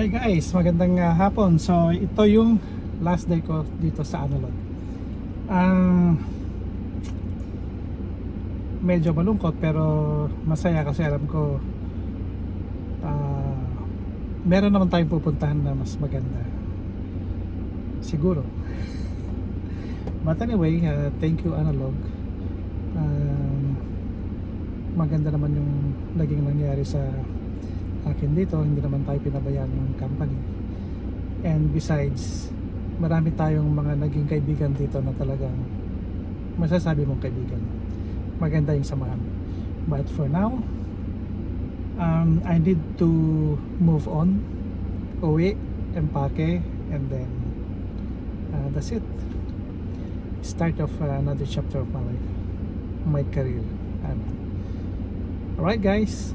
Hi guys, magandang hapon. So ito yung last day ko dito sa Analog. Medyo malungkot pero masaya kasi alam ko meron naman tayong pupuntahan na mas maganda. Siguro. But anyway, thank you Analog. Maganda naman yung naging nangyari sa akin dito. Hindi naman tayo pinabayaan ng company, and besides marami tayong mga naging kaibigan dito na talagang masasabi mong kaibigan. Maganda yung samahan. But for now, I need to move on, uwi, empake, and then that's it. Start of another chapter of my life, my career. Alright guys,